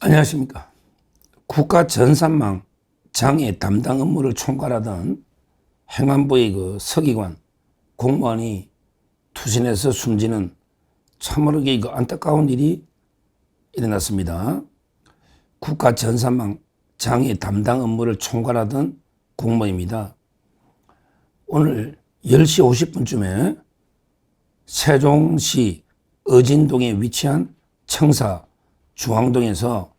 안녕하십니까. 국가 전산망 장애 담당 업무를 총괄하던 행안부의 서기관 공무원이 투신해서 숨지는 참으로 안타까운 일이 일어났습니다. 국가 전산망 장애 담당 업무를 총괄하던 공무원입니다. 오늘 10시 50분쯤에 세종시 어진동에 위치한 청사 중앙동에서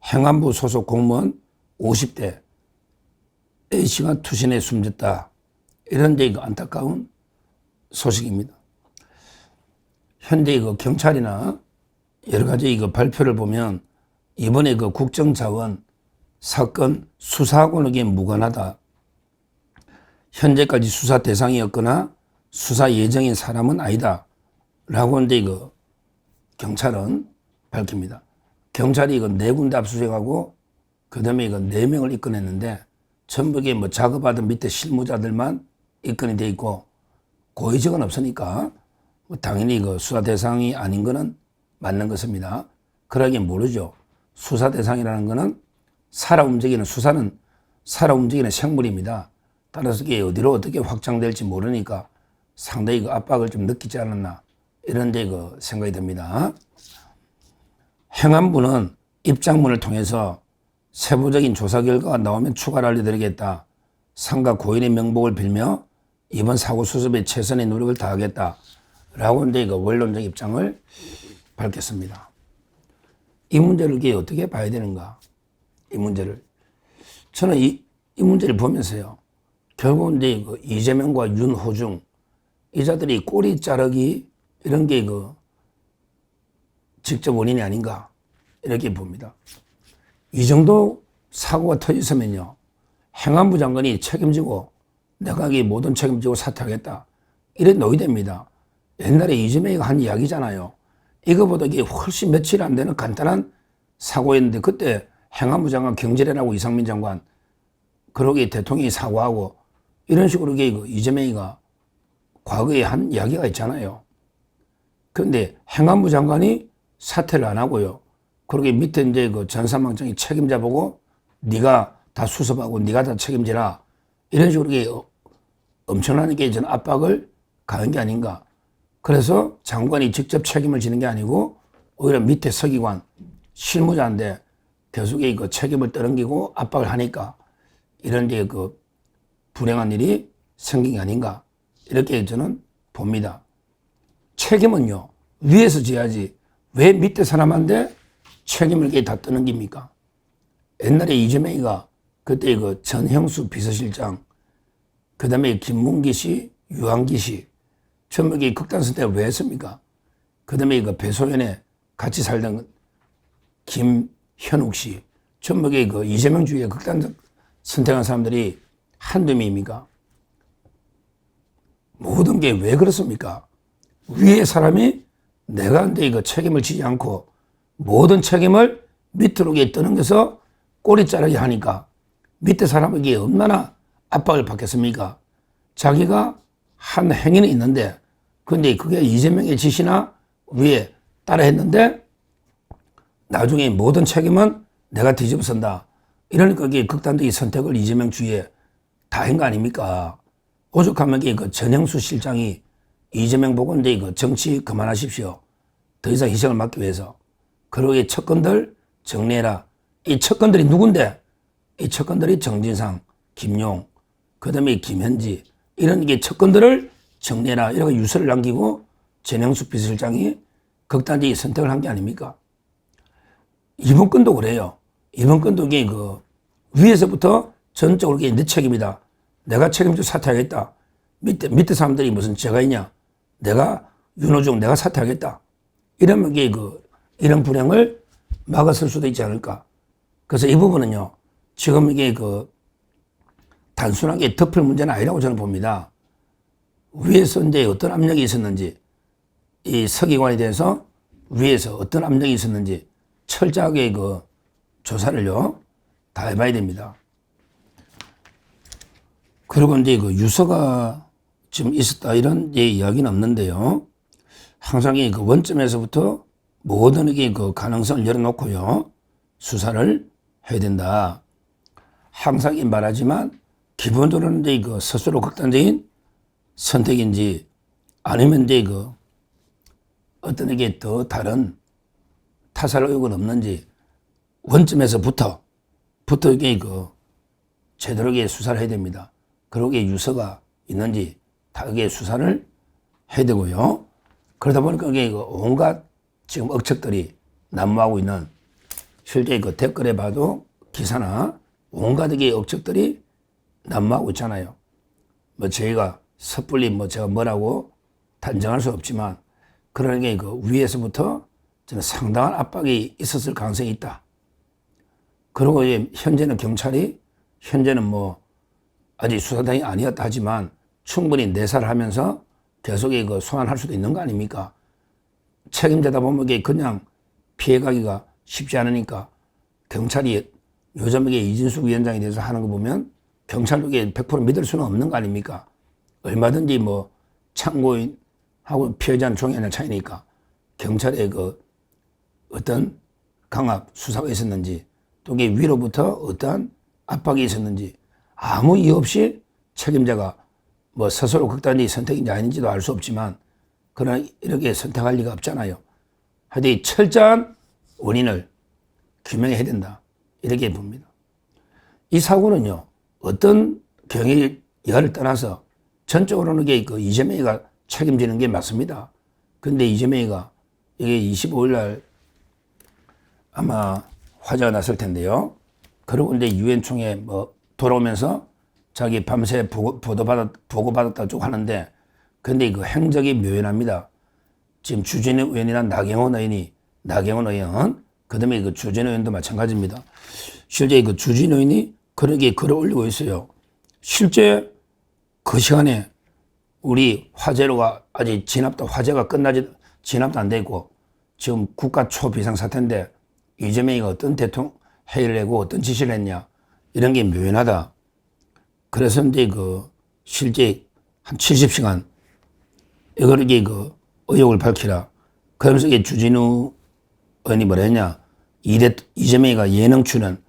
행안부 소속 공무원 50대 A씨가 투신해 숨졌다. 이런 안타까운 소식입니다. 현재 경찰이나 여러 가지 발표를 보면 이번에 국정자원 사건 수사하고는 무관하다. 현재까지 수사 대상이었거나 수사 예정인 사람은 아니다. 라고 하는데 경찰은 밝힙니다. 경찰이 4군데 압수수색하고 그 다음에 4명을 입건했는데 전부 작업하던 밑에 실무자들만 입건이 돼 있고 고의적은 없으니까 당연히 수사 대상이 아닌 거는 맞는 것입니다. 그러긴 모르죠. 수사 대상이라는 거는 수사는 살아 움직이는 생물입니다. 따라서 이게 어디로 어떻게 확장될지 모르니까 상당히 압박을 좀 느끼지 않았나 이런 생각이 듭니다. 행안부는 입장문을 통해서 세부적인 조사 결과가 나오면 추가로 알려드리겠다. 상가 고인의 명복을 빌며 이번 사고 수습에 최선의 노력을 다하겠다. 라고 하는데 원론적 입장을 밝혔습니다. 이 문제를 어떻게 봐야 되는가? 이 문제를. 저는 이 문제를 보면서요. 결국은 이재명과 윤호중 이 자들이 꼬리 자르기 이런 게 직접 원인이 아닌가 이렇게 봅니다. 이 정도 사고가 터졌으면요. 행안부 장관이 책임지고 내가 모든 책임지고 사퇴하겠다. 이래 노이됩니다. 옛날에 이재명이가 한 이야기잖아요. 이거보다 훨씬 며칠 안 되는 간단한 사고였는데 그때 행안부 장관 경질해라고 이상민 장관 그러게 대통령이 사과하고 이런 식으로 이재명이가 과거에 한 이야기가 있잖아요. 그런데 행안부 장관이 사퇴를 안 하고요. 그러게 밑에 전산망장이 책임자 보고 네가 다 수습하고 네가 다 책임지라 이런 식으로 엄청난 저는 압박을 가한 게 아닌가. 그래서 장관이 직접 책임을 지는 게 아니고 오히려 밑에 서기관 실무자인데 계속 책임을 떠넘기고 압박을 하니까 이런 불행한 일이 생긴 게 아닌가 이렇게 저는 봅니다. 책임은요 위에서 져야지 왜 밑에 사람한테 책임을 다 떠넘깁니까? 옛날에 이재명이가 그때 전형수 비서실장 그 다음에 김문기 씨, 유한기 씨 전부 극단 선택을 왜 했습니까? 그 다음에 배소연에 같이 살던 김현욱 씨 전부 이재명 주의에 극단적 선택한 사람들이 한두 명입니까? 모든 게 왜 그렇습니까? 위에 사람이 내가 근데 책임을 지지 않고 모든 책임을 밑으로 떠넘겨서 꼬리 자르게 하니까 밑에 사람에게 얼마나 압박을 받겠습니까? 자기가 한 행위는 있는데 근데 그게 이재명의 지시나 위에 따라 했는데 나중에 모든 책임은 내가 뒤집어선다. 이러니까 이게 극단적인 선택을 이재명 주위에 다 한 거 아닙니까? 오죽하면 전형수 실장이 이재명 보고 정치 그만하십시오. 더 이상 희생을 막기 위해서. 그러게 척건들 정리해라. 이 척건들이 누군데? 이 척건들이 정진상, 김용, 그 다음에 김현지 이런 척건들을 정리해라. 이렇게 유서를 남기고 전형수 비서실장이 극단적인 선택을 한 게 아닙니까? 이번 건도 그래요. 이번 건도 위에서부터 전적으로 내 책임이다. 내가 책임지고 사퇴하겠다. 밑에 사람들이 무슨 죄가 있냐. 내가 윤호중 내가 사퇴하겠다. 이러면 이런 불행을 막았을 수도 있지 않을까. 그래서 이 부분은요. 지금 이게 단순하게 덮을 문제는 아니라고 저는 봅니다. 위에서 이제 어떤 압력이 있었는지 이 서기관에 대해서 위에서 어떤 압력이 있었는지 철저하게 조사를요. 다 해봐야 됩니다. 그리고 이제 유서가 좀 있었다 이런 이야기는 없는데요. 항상 원점에서부터 모든 가능성을 열어놓고요. 수사를 해야 된다. 항상 말하지만 기본적으로는 이제 그 스스로 극단적인 선택인지 아니면 이제 그 어떤 에게 더 다른 타살 의혹은 없는지 원점에서부터 이게 그 제대로 수사를 해야 됩니다. 그러고 유서가 있는지 다 이게 수사를 해야 되고요. 그러다 보니까 이게 그 온갖 지금 억측들이 난무하고 있는 실제 그 댓글에 봐도 기사나 온갖 이게 억측들이 난무하고 있잖아요. 뭐 저희가 섣불리 뭐 제가 뭐라고 단정할 수 없지만 그런 게 그 위에서부터 저는 상당한 압박이 있었을 가능성이 있다. 그리고 현재는 경찰이 현재는 뭐 아직 수사단이 아니었다 하지만 충분히 내사를 하면서 계속 그 소환할 수도 있는 거 아닙니까? 책임자다 보면 이게 그냥 피해가기가 쉽지 않으니까 경찰이 요즘 이게 이진숙 위원장에 대해서 하는 거 보면 경찰도 이게 100% 믿을 수는 없는 거 아닙니까? 얼마든지 뭐 참고인하고 피해자는 종이하는 차이니까 경찰의 그 어떤 강압 수사가 있었는지 또 이게 위로부터 어떠한 압박이 있었는지 아무 이유 없이 책임자가 뭐 스스로 극단적인 선택인지 아닌지도 알 수 없지만 그러나 이렇게 선택할 리가 없잖아요. 하여튼 철저한 원인을 규명해야 된다. 이렇게 봅니다. 이 사고는요, 어떤 경위 여하를 떠나서 전적으로는 그 이재명이가 책임지는 게 맞습니다. 근데 이재명이가 이게 25일 날 아마 화제가 났을 텐데요. 그리고 이제 유엔 총회 뭐 돌아오면서 자기 밤새 보고받았다 쭉 하는데 근데 그 행적이 묘연합니다. 지금 주진우 의원이나 나경원 의원, 그 다음에 그 주진우 의원도 마찬가지입니다. 실제 그 주진우 의원이 그렇게 글을 올리고 있어요. 실제 그 시간에 우리 화재로가 아직 화재가 진압도 안 돼 있고 지금 국가 초비상사태인데 이재명이가 어떤 대통령 회의를 내고 어떤 지시를 했냐 이런 게 묘연하다. 그래서 이제 그 실제 한 70시간 이게 그 의혹을 밝히라. 그러면서 이게 주진우 의원이 뭐라 했냐. 이재명이가 예능 출연,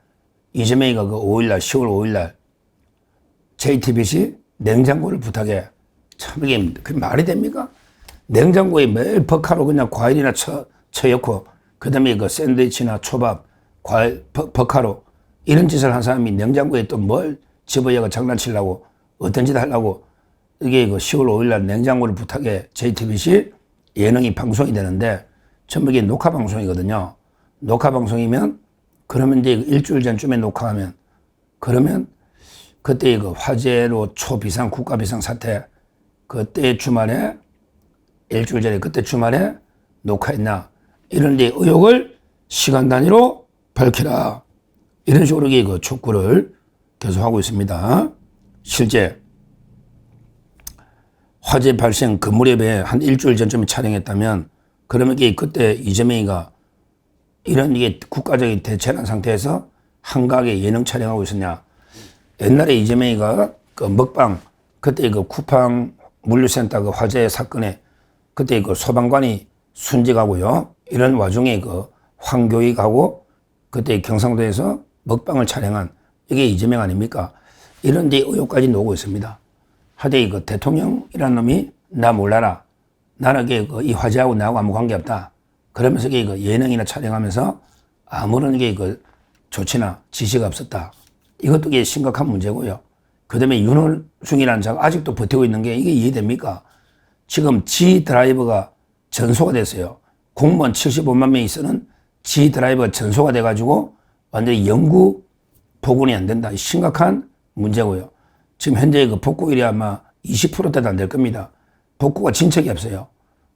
이재명이가 그 5일날, 10월 5일날 JTBC 냉장고를 부탁해. 참 이게 그 말이 됩니까? 냉장고에 매일 버카로 그냥 과일이나 쳐넣고 그 다음에 그 샌드위치나 초밥, 과일, 버카로 이런 짓을 한 사람이 냉장고에 또 뭘 집어여가 장난치려고 어떤 짓 하려고 이게 그 10월 5일날 냉장고를 부탁해 JTBC 예능이 방송이 되는데 전부 이게 녹화 방송이거든요. 녹화 방송이면 그러면 이제 일주일 전쯤에 녹화하면 그러면 그때 그 화재로 초비상 국가 비상 사태 그때 주말에 일주일 전에 그때 주말에 녹화했나 이런 데 의혹을 시간 단위로 밝히라 이런 식으로 그 촉구를 계속하고 있습니다. 실제 화재 발생 그 무렵에 한 일주일 전쯤에 촬영했다면 그러면 그때 이재명이가 이런 이게 국가적인 대체한 상태에서 한가하게 예능 촬영하고 있었냐. 옛날에 이재명이가 그 먹방 그때 그 쿠팡 물류센터 그 화재 사건에 그때 그 소방관이 순직하고요. 이런 와중에 그 황교익하고 그때 경상도에서 먹방을 촬영한 이게 이재명 아닙니까? 이런 데 의혹까지 나오고 있습니다. 하여튼 그 대통령이라는 놈이 나 몰라라. 나는 이 화재하고 나하고 아무 관계 없다. 그러면서 그 예능이나 촬영하면서 아무런 그 조치나 지시가 없었다. 이것도 심각한 문제고요. 그 다음에 윤호중이라는 자가 아직도 버티고 있는 게 이게 이해됩니까? 지금 G 드라이버가 전소가 됐어요. 공무원 75만 명이 쓰는 G 드라이버가 전소가 돼가지고 완전히 영구 복원이 안 된다. 심각한 문제고요. 지금 현재 그 복구율이 아마 20%대도 안 될 겁니다. 복구가 진척이 없어요.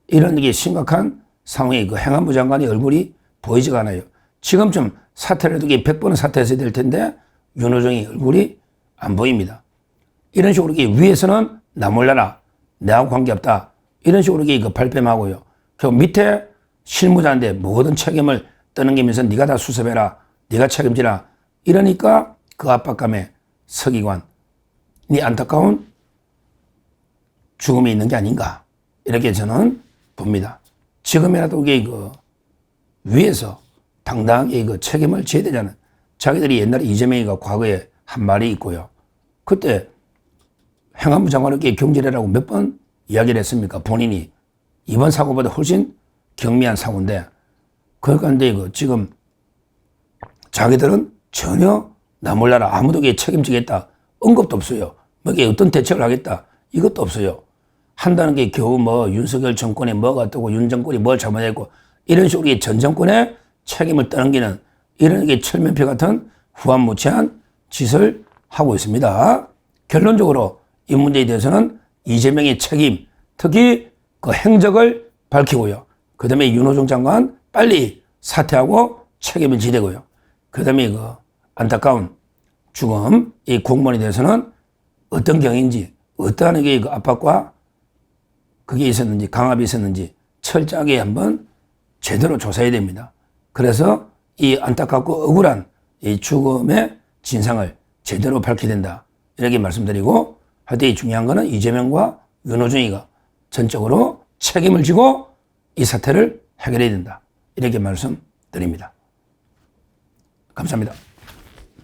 이런 게 심각한 상황에 그 행안부 장관의 얼굴이 보이지가 않아요. 지금쯤 사퇴를 해도 100번은 사퇴했어야 될 텐데 윤호정의 얼굴이 안 보입니다. 이런 식으로 위에서는 나 몰라라. 내하고 관계없다. 이런 식으로 그 발뺌하고요. 그 밑에 실무자인데 모든 책임을 떠넘기면서 네가 다 수습해라. 네가 책임지라. 이러니까 그 압박감에 서기관 이 안타까운 죽음이 있는 게 아닌가. 이렇게 저는 봅니다. 지금이라도 그 위에서 당당하게 그 책임을 져야 되잖아요. 자기들이 옛날에 이재명이가 과거에 한 말이 있고요. 그때 행안부 장관에게 경질해라고 몇 번 이야기를 했습니까? 본인이 이번 사고보다 훨씬 경미한 사고인데, 그러니까 근데 지금 자기들은 전혀 나 몰라라 아무도 책임지겠다 언급도 없어요. 뭐게 어떤 대책을 하겠다 이것도 없어요. 한다는 게 겨우 뭐 윤석열 정권에 뭐가 뜨고 윤 정권이 뭘 잘못했고 이런 식으로 전 정권의 책임을 떠넘기는 이런 게 철면피 같은 후한무치한 짓을 하고 있습니다. 결론적으로 이 문제에 대해서는 이재명의 책임, 특히 그 행적을 밝히고요. 그 다음에 윤호중 장관 빨리 사퇴하고 책임을 지되고요. 그 다음에 그 안타까운 죽음, 이 공무원에 대해서는 어떤 경위인지, 어떠한 게 그 압박과 그게 있었는지, 강압이 있었는지 철저하게 한번 제대로 조사해야 됩니다. 그래서 이 안타깝고 억울한 이 죽음의 진상을 제대로 밝혀야 된다. 이렇게 말씀드리고, 하여튼 중요한 거는 이재명과 윤호중이가 전적으로 책임을 지고 이 사태를 해결해야 된다. 이렇게 말씀드립니다. 감사합니다.